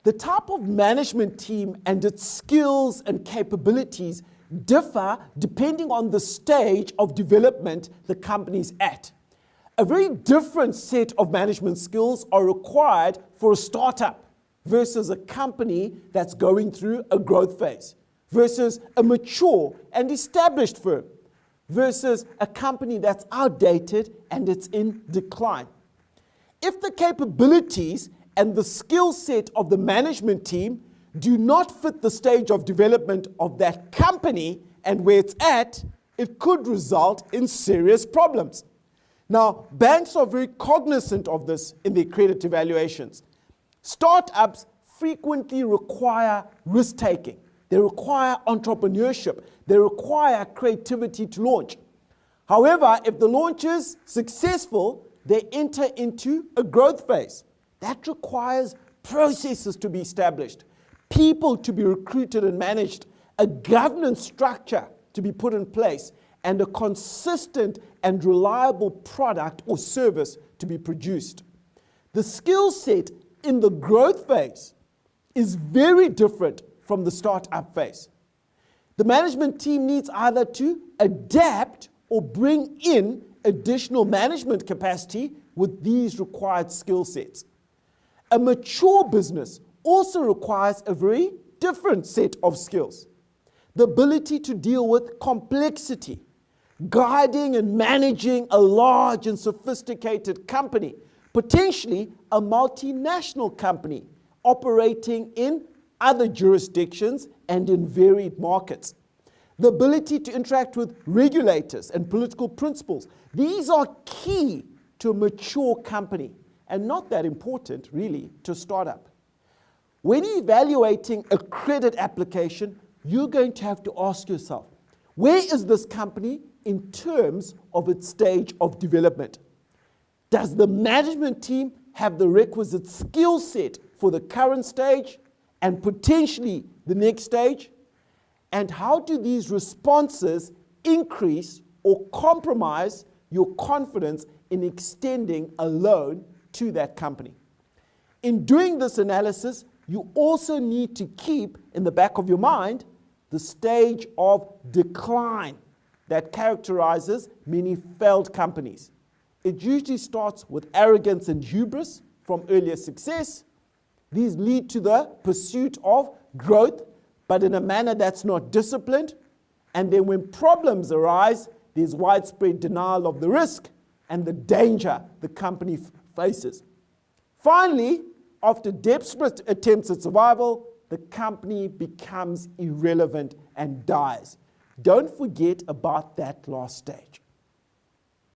The type of management team and its skills and capabilities differ depending on the stage of development the company is at. A very different set of management skills are required for a startup versus a company that's going through a growth phase, versus a mature and established firm, versus a company that's outdated and it's in decline. If the capabilities and the skill set of the management team do not fit the stage of development of that company and where it's at, it could result in serious problems. Now, banks are very cognizant of this in their credit evaluations. Startups frequently require risk-taking. They require entrepreneurship. They require creativity to launch. However, if the launch is successful, they enter into a growth phase. That requires processes to be established, people to be recruited and managed, a governance structure to be put in place, and a consistent and reliable product or service to be produced. The skill set in the growth phase is very different from the startup phase. The management team needs either to adapt or bring in additional management capacity with these required skill sets. A mature business also requires a very different set of skills. The ability to deal with complexity, guiding and managing a large and sophisticated company, potentially a multinational company operating in other jurisdictions and in varied markets. The ability to interact with regulators and political principles. These are key to a mature company and not that important, really, to a startup. When evaluating a credit application, you're going to have to ask yourself, where is this company in terms of its stage of development? Does the management team have the requisite skill set for the current stage and potentially the next stage? And how do these responses increase or compromise your confidence in extending a loan to that company? In doing this analysis, you also need to keep in the back of your mind the stage of decline that characterizes many failed companies. It usually starts with arrogance and hubris from earlier success. These lead to the pursuit of growth, but in a manner that's not disciplined. And then when problems arise, there's widespread denial of the risk and the danger the company faces. Finally, after desperate attempts at survival, the company becomes irrelevant and dies. Don't forget about that last stage.